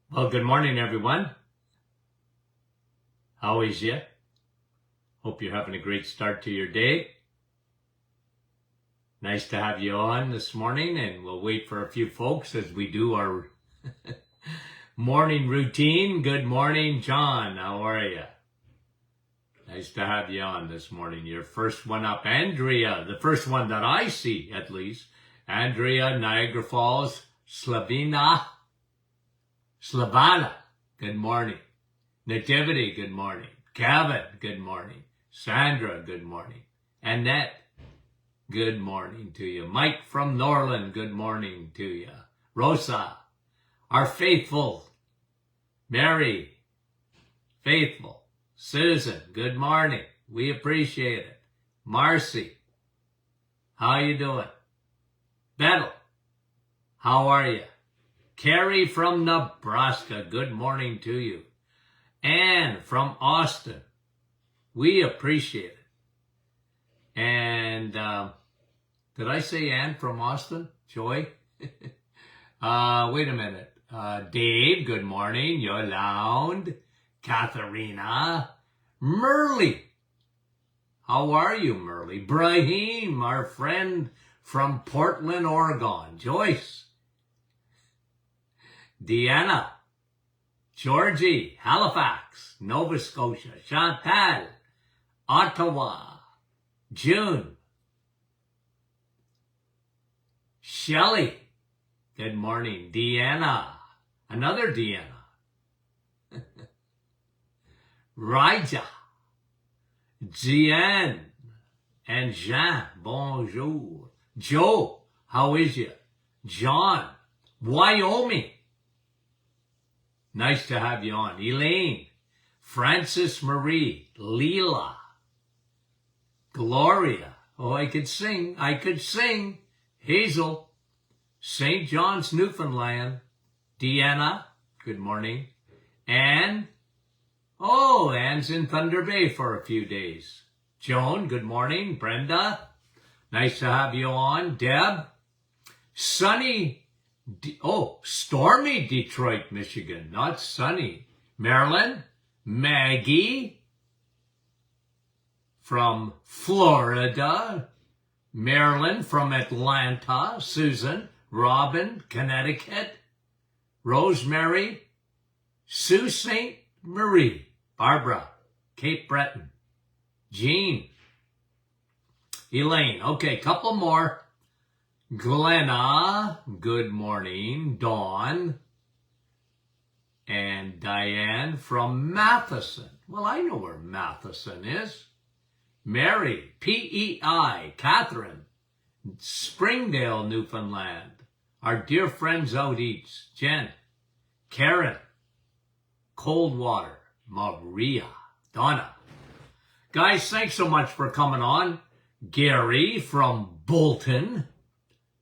Well, good morning, everyone. How is you? Hope you're having a great start to your day. Nice to have you on this morning, and we'll wait for a few folks as we do our morning routine. Good morning, John. How are you? Nice to have you on this morning. Your first one up, Andrea, the first one that I see, at least. Andrea, Niagara Falls, Slavana, good morning. Nativity, good morning. Kevin, good morning. Sandra, good morning. Annette, good morning to you. Mike from Norland, good morning to you. Rosa, our faithful. Mary, faithful. Susan, good morning. We appreciate it. Marcy, how you doing? Bettle, how are you? Carrie from Nebraska, good morning to you. Anne from Austin, we appreciate it. And did I say Anne from Austin? Joy? Wait a minute. Dave, good morning. Yolande, Katharina, Merle. How are you, Merle? Brahim, our friend from Portland, Oregon. Joyce. Deanna. Georgie, Halifax, Nova Scotia. Chantal, Ottawa. June. Shelley, good morning. Deanna, another Deanna. Raja, Jian, and Jean, bonjour. Joe, how is you? John, Wyoming. Nice to have you on. Elaine, Francis Marie, Leela, Gloria. Oh, I could sing. Hazel, St. John's, Newfoundland. Deanna, good morning. Anne, Anne's in Thunder Bay for a few days. Joan, good morning. Brenda, nice to have you on. Deb, sunny, stormy Detroit, Michigan, not sunny. Marilyn, Maggie from Florida. Marilyn from Atlanta. Susan, Robin, Connecticut. Rosemary, Sault Ste. Marie. Barbara, Cape Breton. Jean, Elaine. Okay, couple more. Glenna, good morning. Dawn, and Diane from Matheson. Well, I know where Matheson is. Mary, PEI, Catherine, Springdale, Newfoundland. Our dear friends out east. Jen, Karen, Coldwater, Maria, Donna. Guys, thanks so much for coming on. Gary from Bolton.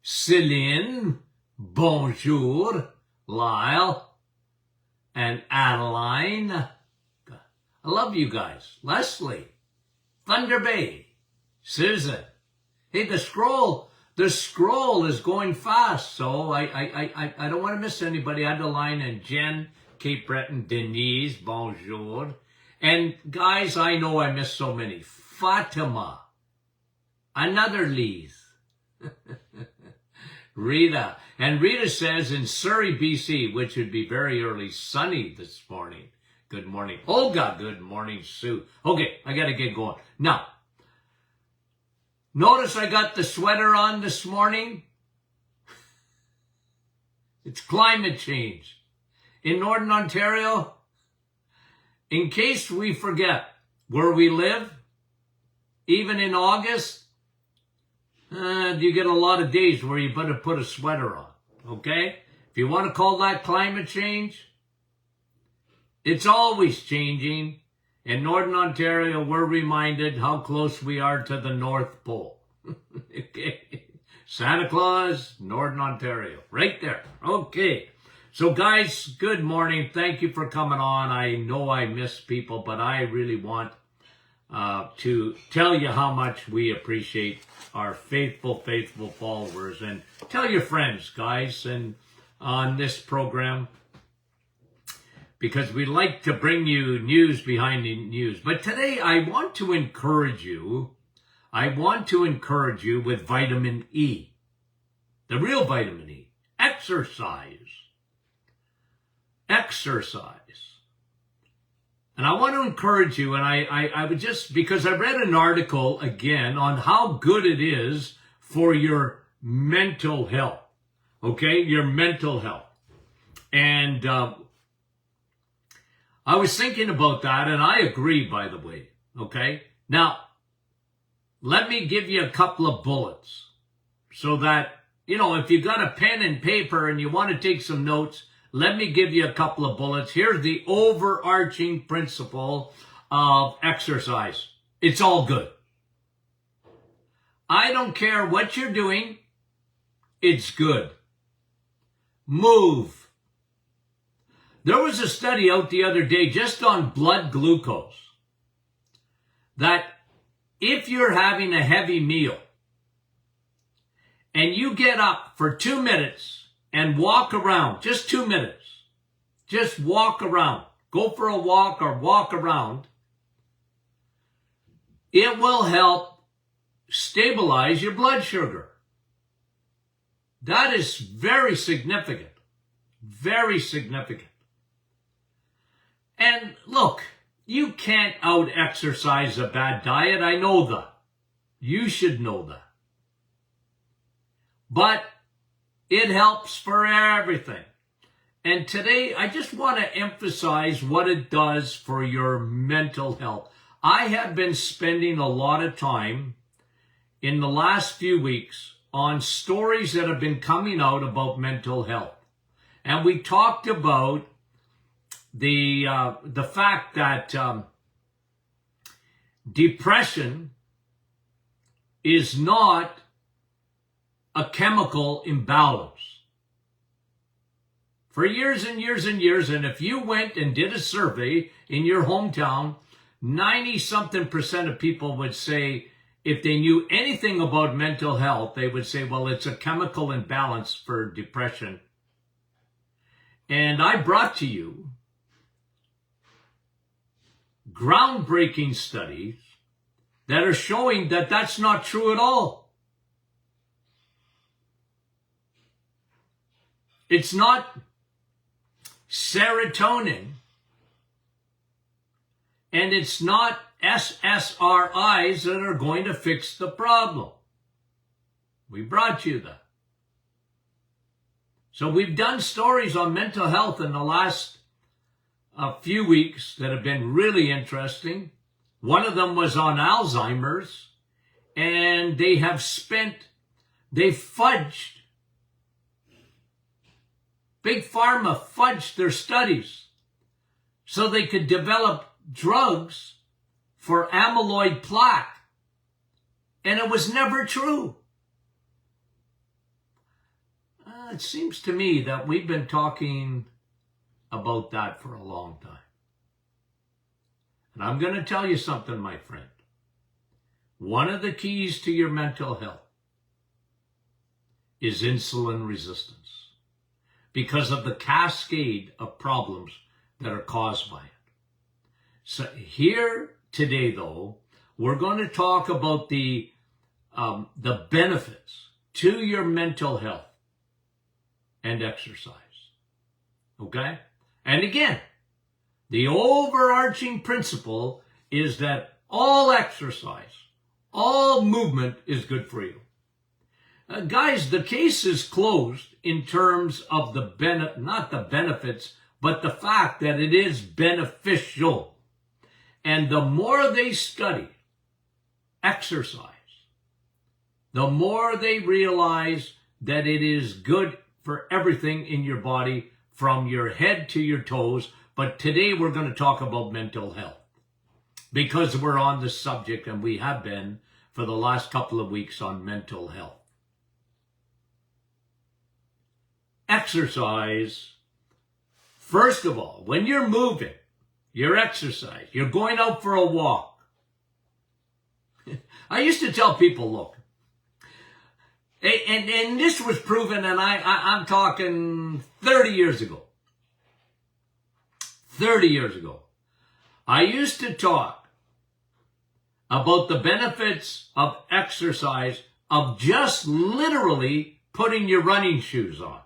Céline, bonjour. Lyle and Adeline. I love you guys. Leslie, Thunder Bay, Susan. Hey, the scroll is going fast, so I don't want to miss anybody. Adeline and Jen, Cape Breton, Denise, bonjour. And guys, I know I missed so many. Fatima, another Lise. Rita. And Rita says in Surrey, BC, which would be very early, sunny this morning. Good morning. Olga, good morning, Sue. Okay, I got to get going. Now, notice I got the sweater on this morning. It's climate change. In Northern Ontario, in case we forget where we live, even in August, you get a lot of days where you better put a sweater on, okay? If you want to call that climate change, it's always changing. In Northern Ontario, we're reminded how close we are to the North Pole. Okay? Santa Claus, Northern Ontario, right there. Okay. So guys, good morning. Thank you for coming on. I know I miss people, but I really want to tell you how much we appreciate our faithful followers. And tell your friends, guys, and on this program, because we like to bring you news behind the news. But today I want to encourage you. I want to encourage you with vitamin E, the real vitamin E. Exercise. Exercise. And I want to encourage you, and I would just, because I read an article again on how good it is for your mental health. Okay, your mental health. And I was thinking about that, and I agree, by the way. Okay, now let me give you a couple of bullets so that, you know, if you got a pen and paper and you want to take some notes, let me give you a couple of bullets. Here's the overarching principle of exercise. It's all good. I don't care what you're doing. It's good. Move. There was a study out the other day just on blood glucose that if you're having a heavy meal and you get up for 2 minutes and walk around, just 2 minutes. Just walk around. Go for a walk or walk around. It will help stabilize your blood sugar. That is very significant. Very significant. And look, you can't out-exercise a bad diet. I know that. You should know that. But it helps for everything. And today, I just want to emphasize what it does for your mental health. I have been spending a lot of time in the last few weeks on stories that have been coming out about mental health. And we talked about the fact that depression is not a chemical imbalance. For years and years and years, and if you went and did a survey in your hometown, 90-something% of people would say, if they knew anything about mental health, they would say, well, it's a chemical imbalance for depression. And I brought to you groundbreaking studies that are showing that that's not true at all. It's not serotonin, and it's not SSRIs that are going to fix the problem. We brought you that. So we've done stories on mental health in the last few weeks that have been really interesting. One of them was on Alzheimer's, and they fudged, Big Pharma fudged their studies so they could develop drugs for amyloid plaque. And it was never true. It seems to me that we've been talking about that for a long time. And I'm going to tell you something, my friend. One of the keys to your mental health is insulin resistance, because of the cascade of problems that are caused by it. So here today, though, we're going to talk about the benefits to your mental health and exercise. Okay? And again, the overarching principle is that all exercise, all movement is good for you. Guys, the case is closed in terms of not the benefits, but the fact that it is beneficial. And the more they study exercise, the more they realize that it is good for everything in your body, from your head to your toes. But today we're going to talk about mental health, because we're on the subject, and we have been for the last couple of weeks on mental health. Exercise, first of all, when you're moving, you're exercise, you're going out for a walk. I used to tell people, look, and this was proven, and I'm talking 30 years ago. 30 years ago, I used to talk about the benefits of exercise, of just literally putting your running shoes on.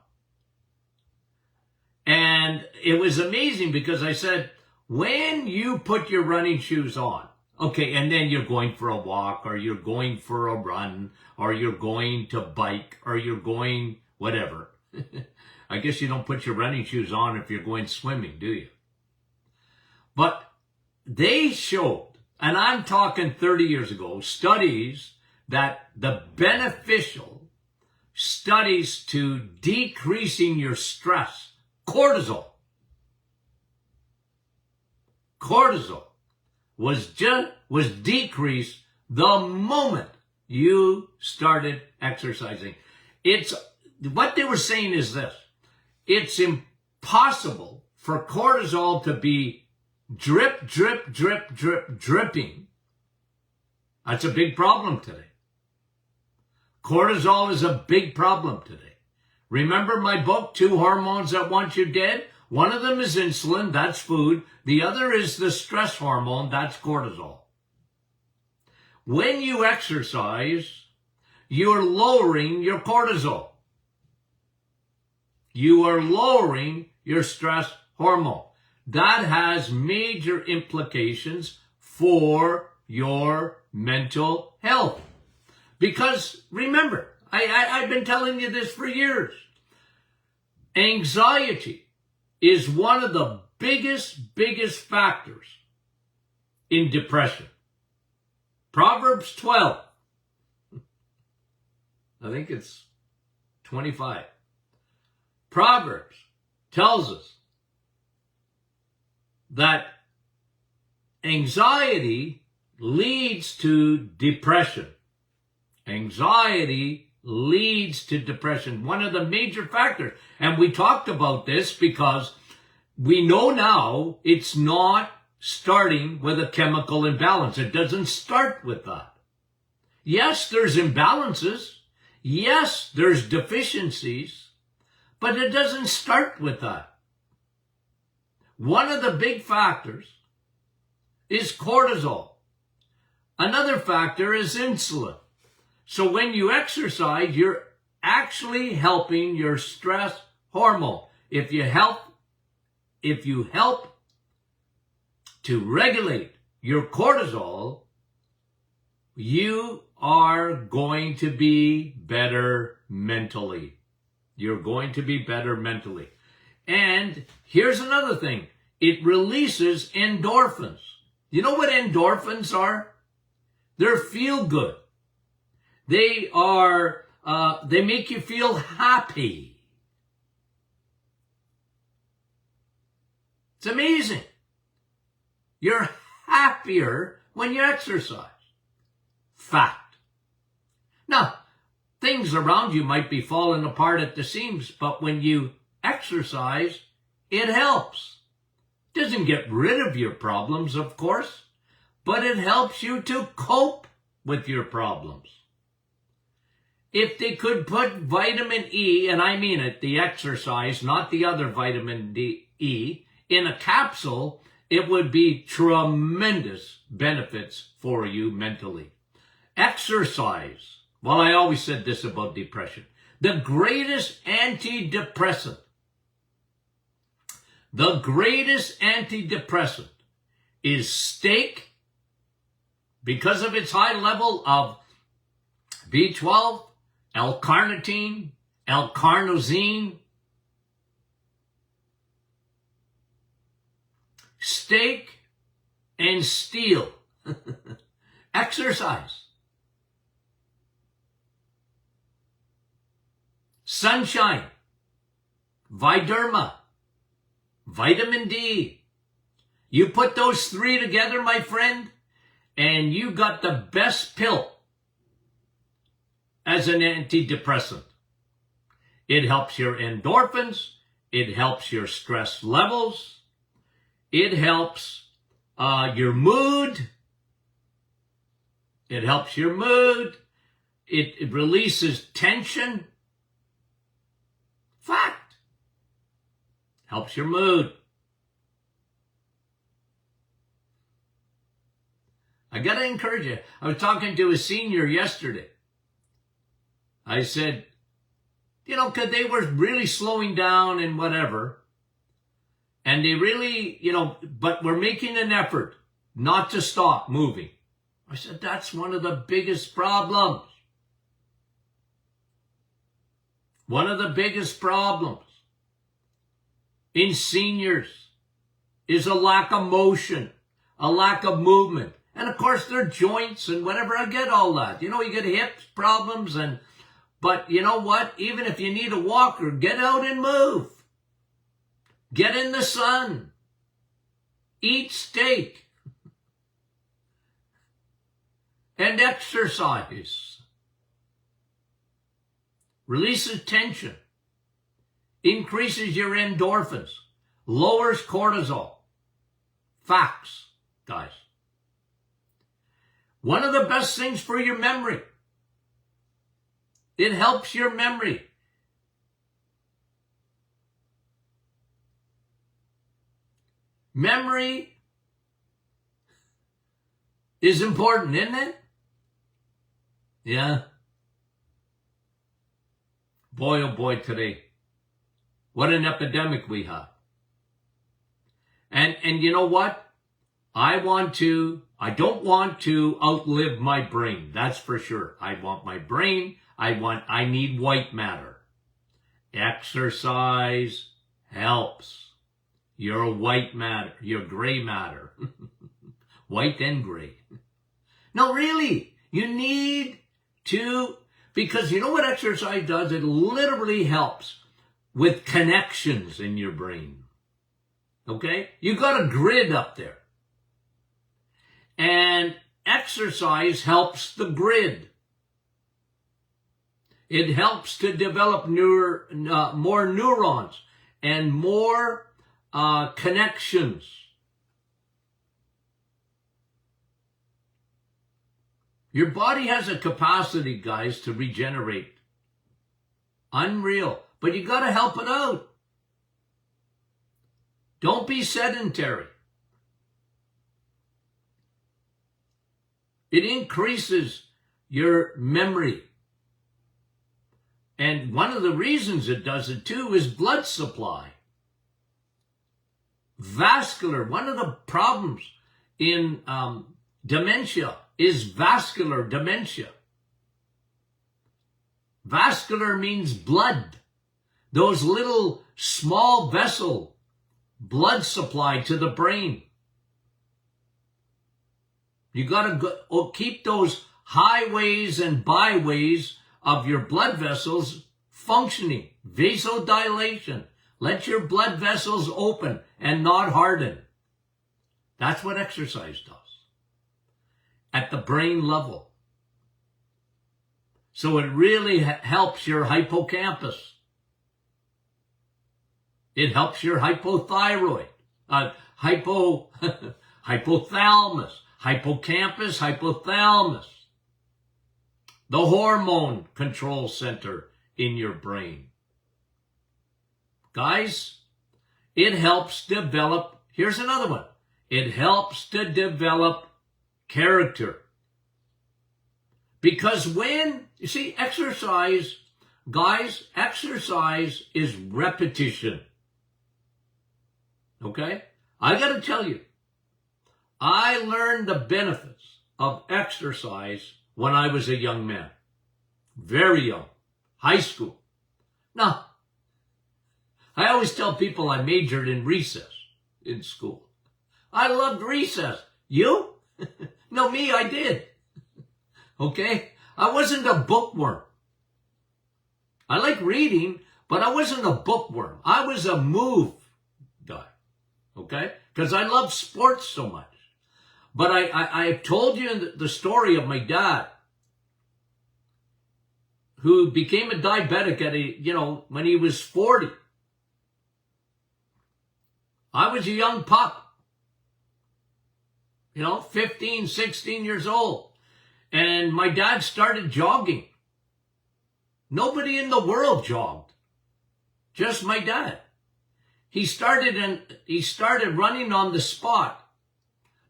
And it was amazing because I said, when you put your running shoes on, okay, and then you're going for a walk, or you're going for a run, or you're going to bike, or you're going whatever. I guess you don't put your running shoes on if you're going swimming, do you? But they showed, and I'm talking 30 years ago, studies that the beneficial studies to decreasing your stress, cortisol was decreased the moment you started exercising. It's what they were saying is this: it's impossible for cortisol to be dripping. That's a big problem today. Cortisol is a big problem today. Remember my book, Two Hormones That Want You Dead? One of them is insulin, that's food. The other is the stress hormone, that's cortisol. When you exercise, you're lowering your cortisol. You are lowering your stress hormone. That has major implications for your mental health. Because remember, I've been telling you this for years. Anxiety is one of the biggest factors in depression. Proverbs 12, I think it's 25. Proverbs tells us that anxiety leads to depression. Anxiety leads to depression, one of the major factors. And we talked about this because we know now it's not starting with a chemical imbalance. It doesn't start with that. Yes, there's imbalances. Yes, there's deficiencies, but it doesn't start with that. One of the big factors is cortisol. Another factor is insulin. So when you exercise, you're actually helping your stress hormone. If you help to regulate your cortisol, you are going to be better mentally. You're going to be better mentally. And here's another thing. It releases endorphins. You know what endorphins are? They're feel good. They are, they make you feel happy. It's amazing. You're happier when you exercise. Fact. Now, things around you might be falling apart at the seams, but when you exercise, it helps. It doesn't get rid of your problems, of course, but it helps you to cope with your problems. If they could put vitamin E, and I mean it, the exercise, not the other vitamin E, in a capsule, it would be tremendous benefits for you mentally. Exercise. Well, I always said this about depression. The greatest antidepressant is steak, because of its high level of B12, L-carnitine, L-carnosine. Steak and steel. Exercise. Sunshine. Viderma. Vitamin D. You put those three together, my friend, and you got the best pill as an antidepressant. It helps your endorphins. It helps your stress levels. It helps your mood. It helps your mood. It releases tension. Fact. Helps your mood. I got to encourage you. I was talking to a senior yesterday. I said, because they were really slowing down and whatever. And they really, but we're making an effort not to stop moving. I said, that's one of the biggest problems. One of the biggest problems in seniors is a lack of motion, a lack of movement. And of course, their joints and whatever, I get all that. You get hip problems, but you know what? Even if you need a walker, get out and move. Get in the sun. Eat steak. And exercise. Releases tension. Increases your endorphins. Lowers cortisol. Facts, guys. One of the best things for your memory. It helps your memory. Memory is important, isn't it? Yeah. Boy, oh boy, today. What an epidemic we have. And you know what? I don't want to outlive my brain. That's for sure. I want my brain. I need white matter. Exercise helps. Your white matter, your gray matter. White and gray. No, really. You need to, because you know what exercise does? It literally helps with connections in your brain. Okay? You got a grid up there. And exercise helps the grid. It helps to develop more neurons and more connections. Your body has a capacity, guys, to regenerate. Unreal. But you got to help it out. Don't be sedentary. It increases your memory. And one of the reasons it does it too is blood supply. Vascular. One of the problems in dementia is vascular dementia. Vascular means blood. Those little small vessel blood supply to the brain. You got to keep those highways and byways of your blood vessels functioning. Vasodilation. Let your blood vessels open and not harden. That's what exercise does at the brain level. So it really helps your hippocampus. It helps your hypothyroid, hypothalamus, hippocampus, hypothalamus. The hormone control center in your brain. Guys, it helps develop, here's another one. It helps to develop character. Because you see, exercise, guys, exercise is repetition. Okay? I got to tell you, I learned the benefits of exercise when I was a young man. Very young. High school. Now, I always tell people I majored in recess in school. I loved recess. You? No, me, I did. Okay? I wasn't a bookworm. I like reading, but I wasn't a bookworm. I was a move guy. Okay? Because I love sports so much. But I've told you the story of my dad, who became a diabetic at when he was 40. I was a young pup, 15, 16 years old. And my dad started jogging. Nobody in the world jogged. Just my dad. He started running on the spot.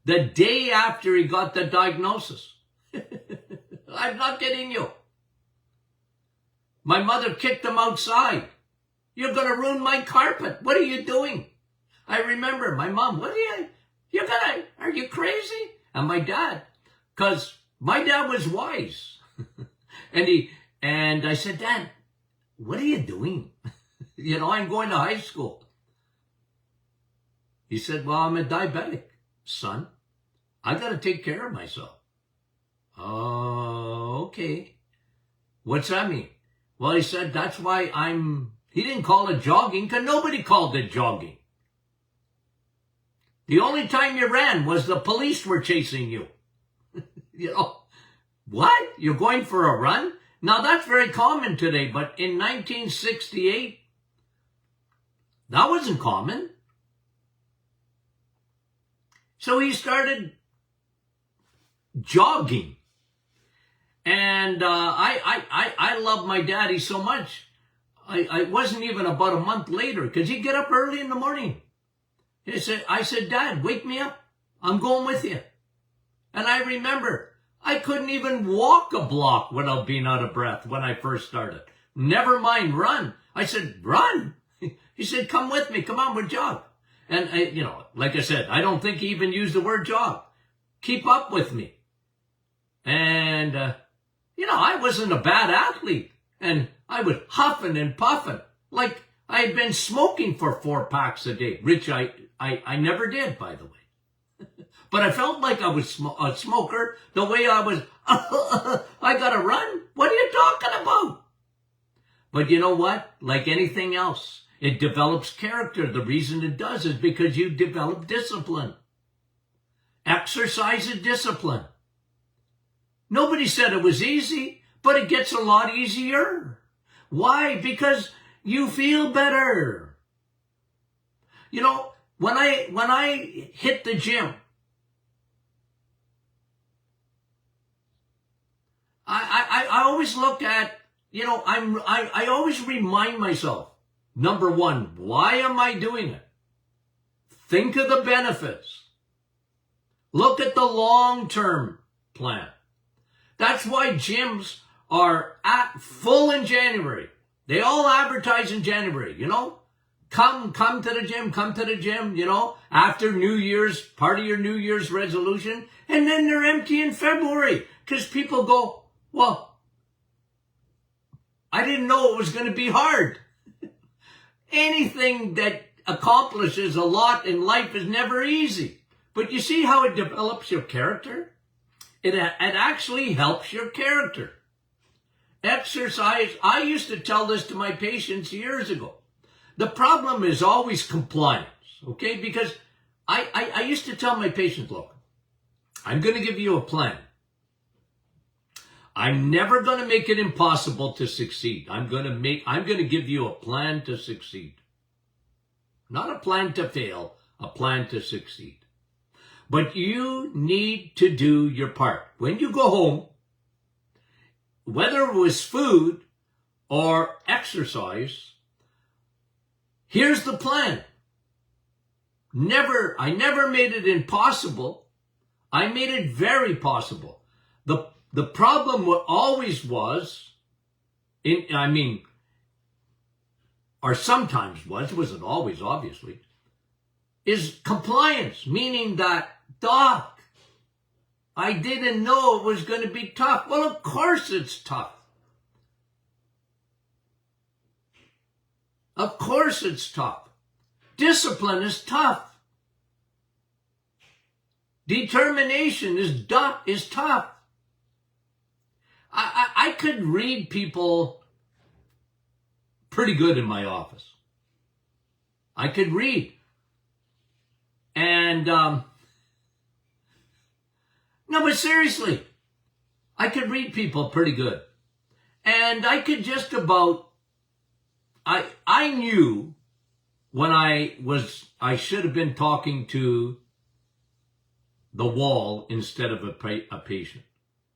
the day after he got the diagnosis. I'm not kidding you. My mother kicked him outside. You're going to ruin my carpet. What are you doing? I remember my mom, are you crazy? And my dad, because my dad was wise. and I said, Dad, what are you doing? I'm going to high school. He said, well, I'm a diabetic, son. I got to take care of myself. Oh, okay. What's that mean? Well, he said, that's why he didn't call it jogging, because nobody called it jogging. The only time you ran was the police were chasing you. What? You're going for a run? Now, that's very common today, but in 1968, that wasn't common. So he started jogging. And I love my daddy so much. I wasn't even about a month later, because he'd get up early in the morning. I said, Dad, wake me up. I'm going with you. And I remember I couldn't even walk a block without being out of breath when I first started. Never mind run. I said, run? He said, come with me. Come on, we'll jog. And, like I said, I don't think he even used the word jog. Keep up with me. And, I wasn't a bad athlete. And I was huffing and puffing like I had been smoking for 4 packs a day, which I never did, by the way. But I felt like I was a smoker the way I was, I gotta run? What are you talking about? But you know what? Like anything else, it develops character. The reason it does is because you develop discipline. Exercise is discipline. Nobody said it was easy, but it gets a lot easier. Why? Because you feel better. When I hit the gym, I always look at, I always remind myself, number one, why am I doing it? Think of the benefits. Look at the long-term plan. That's why gyms are at full in January. They all advertise in January, Come to the gym, after New Year's, part of your New Year's resolution. And then they're empty in February because people go, well, I didn't know it was going to be hard. Anything that accomplishes a lot in life is never easy. But you see how it develops your character? It actually helps your character. Exercise, I used to tell this to my patients years ago. The problem is always compliance, okay? Because I used to tell my patients, look, I'm going to give you a plan. I'm never going to make it impossible to succeed. I'm going to give you a plan to succeed. Not a plan to fail, a plan to succeed. But you need to do your part. When you go home, whether it was food or exercise, here's the plan. I never made it impossible. I made it very possible. The problem always was, or sometimes was, it wasn't always, obviously, is compliance, meaning that, Doc, I didn't know it was going to be tough. Well, of course it's tough. Of course it's tough. Discipline is tough. Determination is tough. I could read people pretty good in my office. I could read. And, no, but seriously, I could read people pretty good. And I could just about, I knew when I should have been talking to the wall instead of a patient.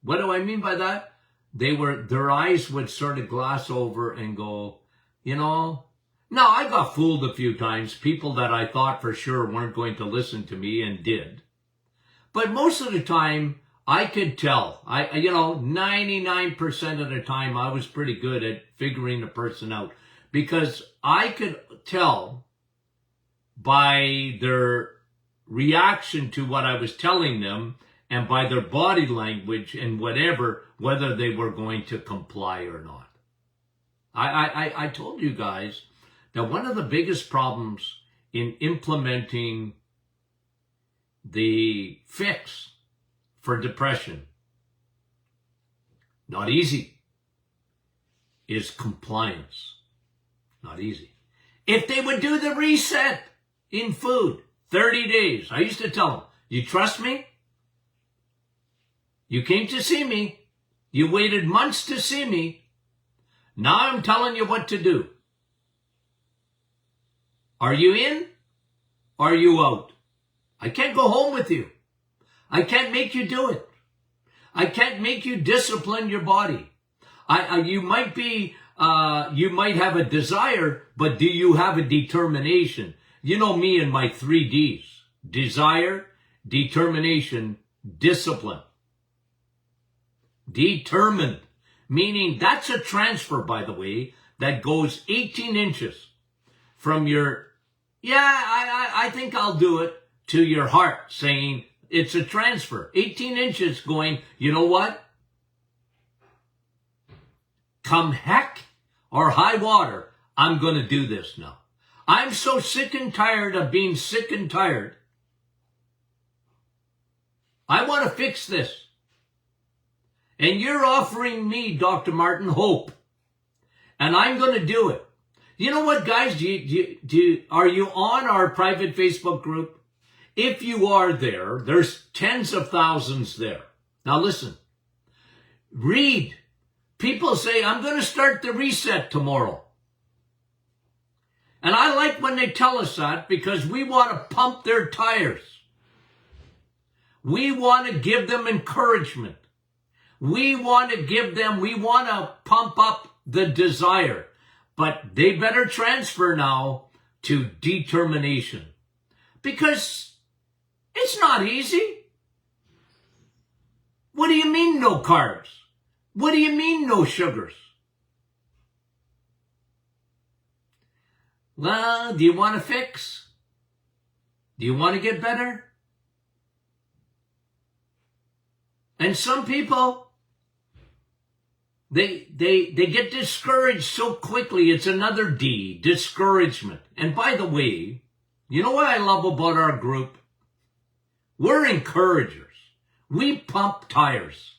What do I mean by that? Their eyes would sort of gloss over and go, now I got fooled a few times. People that I thought for sure weren't going to listen to me and did. But most of the time, I could tell. 99% of the time, I was pretty good at figuring the person out because I could tell by their reaction to what I was telling them and by their body language and whatever, whether they were going to comply or not. I told you guys that one of the biggest problems in implementing the fix for depression, not easy, is compliance. Not easy. If they would do the reset in food, 30 days, I used to tell them, you trust me? You came to see me. You waited months to see me. Now I'm telling you what to do. Are you in? Are you out? I can't go home with you. I can't make you do it. I can't make you discipline your body. You might have a desire, but do you have a determination? You know me and my 3 Ds. Desire, determination, discipline. Determined, meaning that's a transfer, by the way, that goes 18 inches from your, I think I'll do it, to your heart, saying it's a transfer. 18 inches going, you know what? Come heck or high water, I'm going to do this now. I'm so sick and tired of being sick and tired. I want to fix this. And you're offering me, Dr. Martin, hope. And I'm going to do it. You know what, guys? Are you on our private Facebook group? If you are there, there's tens of thousands there. Now listen. Read. People say, I'm going to start the reset tomorrow. And I like when they tell us that because we want to pump their tires. We want to give them encouragement. We want to pump up the desire. But they better transfer now to determination. Because it's not easy. What do you mean no carbs? What do you mean no sugars? Well, do you want to fix? Do you want to get better? And some people, they get discouraged so quickly. It's another D, discouragement. And by the way, you know what I love about our group? We're encouragers. We pump tires.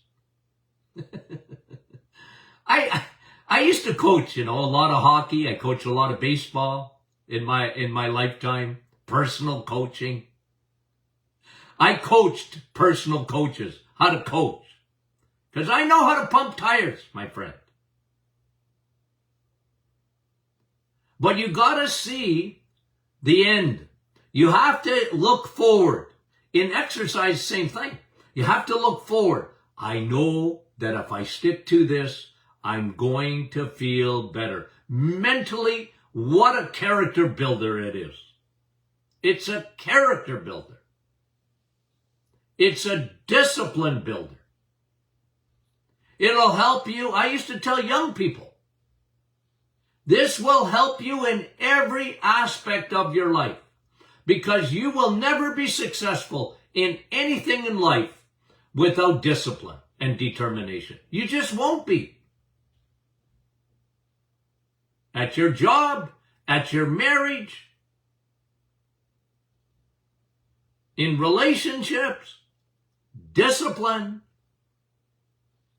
I used to coach, a lot of hockey. I coached a lot of baseball in my lifetime. Personal coaching. I coached personal coaches how to coach. Because I know how to pump tires, my friend. But you gotta see the end. You have to look forward. In exercise, same thing. You have to look forward. I know that if I stick to this, I'm going to feel better. Mentally, what a character builder it is. It's a character builder. It's a discipline builder. It'll help you. I used to tell young people, this will help you in every aspect of your life because you will never be successful in anything in life without discipline and determination. You just won't be. At your job, at your marriage, in relationships, discipline,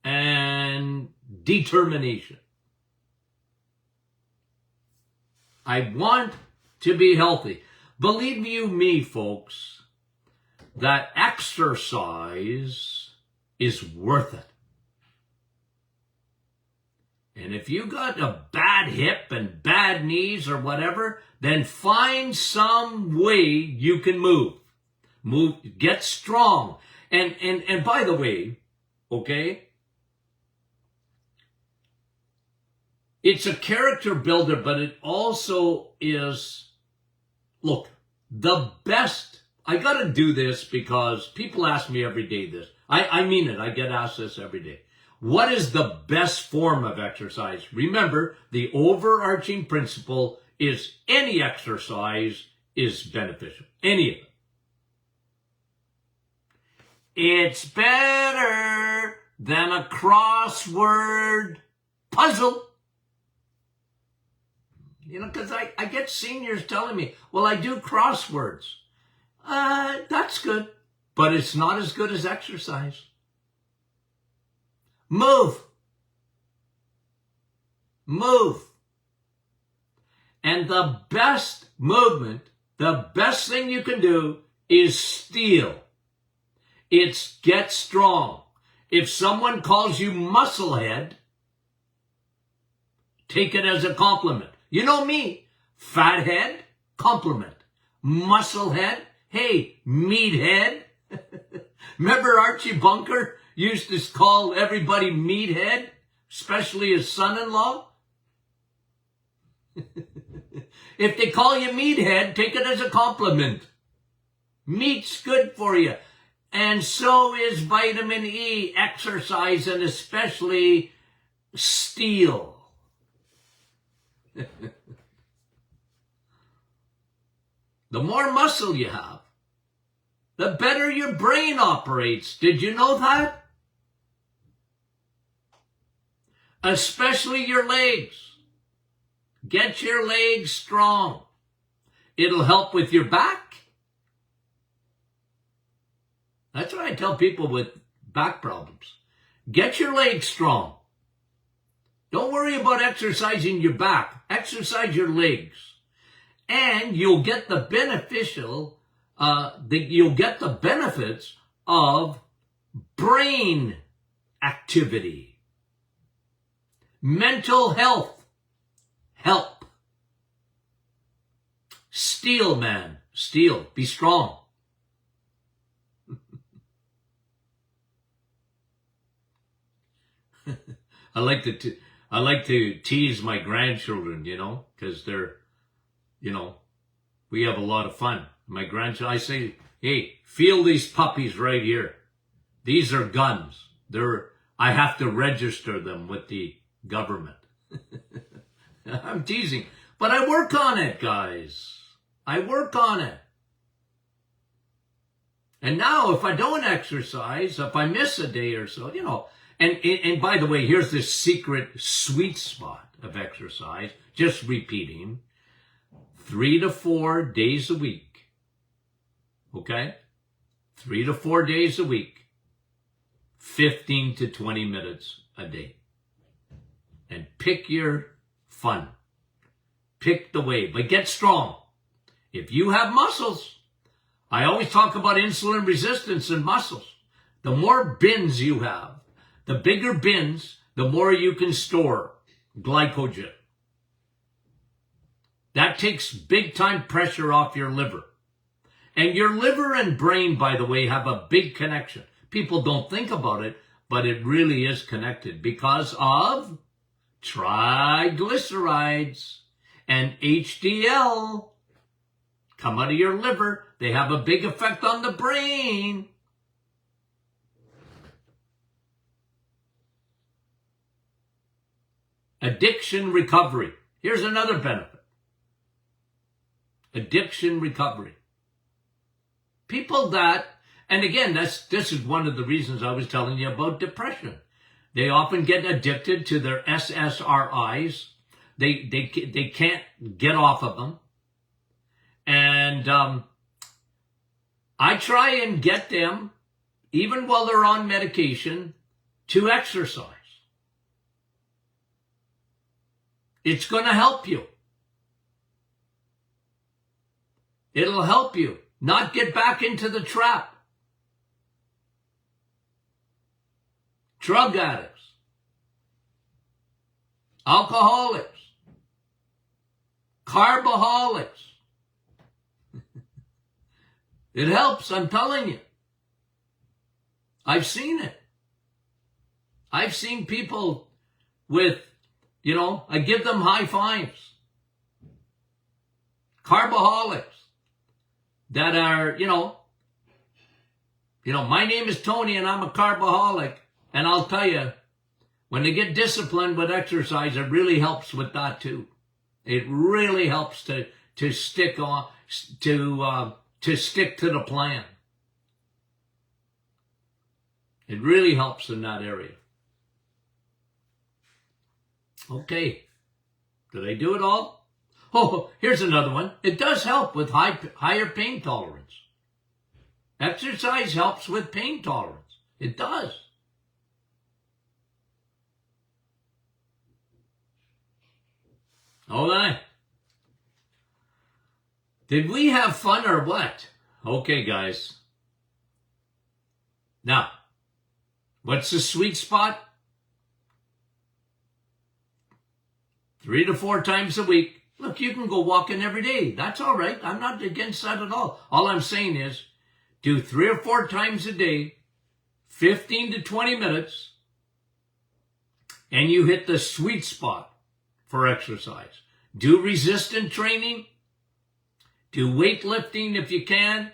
and determination. I want to be healthy. Believe you me, folks, that exercise is worth it. And if you got a bad hip and bad knees or whatever, then find some way you can move. Move, get strong. And by the way, okay, it's a character builder, but it also is, look, the best I got to do this because people ask me every day this. I mean it. I get asked this every day. What is the best form of exercise? Remember, the overarching principle is any exercise is beneficial. Any of it. It's better than a crossword puzzle. You know, because I get seniors telling me, well, I do crosswords. That's good, but it's not as good as exercise. Move. Move. And the best movement, the best thing you can do is steal. It's get strong. If someone calls you musclehead, take it as a compliment. You know me, fathead, compliment. Musclehead, hey, meathead. Remember Archie Bunker used to call everybody meathead, especially his son-in-law? If they call you meathead, take it as a compliment. Meat's good for you. And so is vitamin E, exercise, and especially steel. The more muscle you have, the better your brain operates. Did you know that? Especially your legs. Get your legs strong. It'll help with your back. That's what I tell people with back problems. Get your legs strong. Don't worry about exercising your back. Exercise your legs. And you'll get the you'll get the benefits of brain activity. Mental health. Help. Steel, man. Steel. Be strong. I like to tease my grandchildren, you know, because they're, you know, we have a lot of fun. My grandchildren, I say, hey, feel these puppies right here. These are guns. I have to register them with the government. I'm teasing, but I work on it, guys. I work on it. And now if I don't exercise, if I miss a day or so, you know, and by the way, here's this secret sweet spot of exercise, just repeating, 3 to 4 days a week, okay? 3 to 4 days a week, 15 to 20 minutes a day. And pick your fun. Pick the way, but get strong. If you have muscles, I always talk about insulin resistance and muscles. The more bins you have, the bigger bins, the more you can store glycogen. That takes big time pressure off your liver. And your liver and brain, by the way, have a big connection. People don't think about it, but it really is connected because of triglycerides and HDL come out of your liver. They have a big effect on the brain. Addiction recovery. Here's another benefit. Addiction recovery. People that, and again, this is one of the reasons I was telling you about depression. They often get addicted to their SSRIs. They can't get off of them. And I try and get them, even while they're on medication, to exercise. It's going to help you. It'll help you not get back into the trap. Drug addicts, alcoholics, carboholics. It helps, I'm telling you. I've seen it. I've seen people with, you know, I give them high fives. Carboholics that are, you know, You know, my name is Tony and I'm a carbaholic. And I'll tell you, when they get disciplined with exercise, it really helps with that too. It really helps to stick on, to stick to the plan. It really helps in that area. Okay. Did I do it all? Oh, here's another one. It does help with higher pain tolerance. Exercise helps with pain tolerance. It does. Okay. Did we have fun or what? Okay, guys. Now, what's the sweet spot? 3 to 4 times a week. Look, you can go walking every day. That's all right. I'm not against that at all. All I'm saying is do 3 or 4 times a day, 15 to 20 minutes, and you hit the sweet spot for exercise. Do resistance training. Do weightlifting if you can.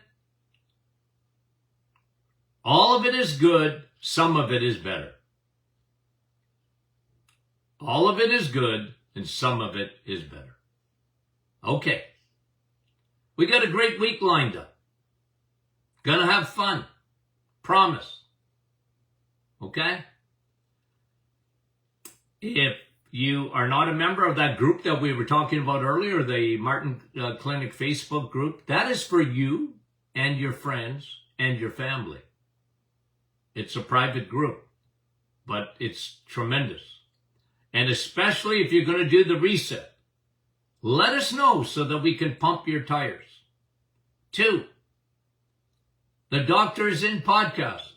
All of it is good. Some of it is better. All of it is good, and some of it is better. Okay. We got a great week lined up. Gonna have fun. Promise. Okay? If you are not a member of that group that we were talking about earlier, the Martin Clinic Facebook group, that is for you and your friends and your family. It's a private group, but it's tremendous. And especially if you're going to do the reset, let us know so that we can pump your tires. 2, the Doctors In podcast.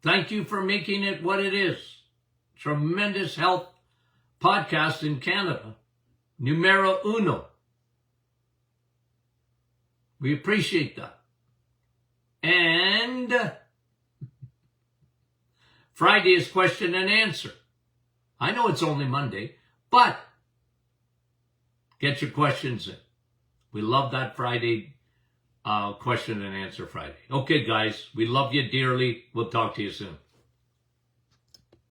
Thank you for making it what it is. Tremendous health podcast in Canada. Numero uno. We appreciate that. And Friday is question and answer. I know it's only Monday, but get your questions in. We love that Friday, question and answer Friday. Okay, guys, we love you dearly. We'll talk to you soon.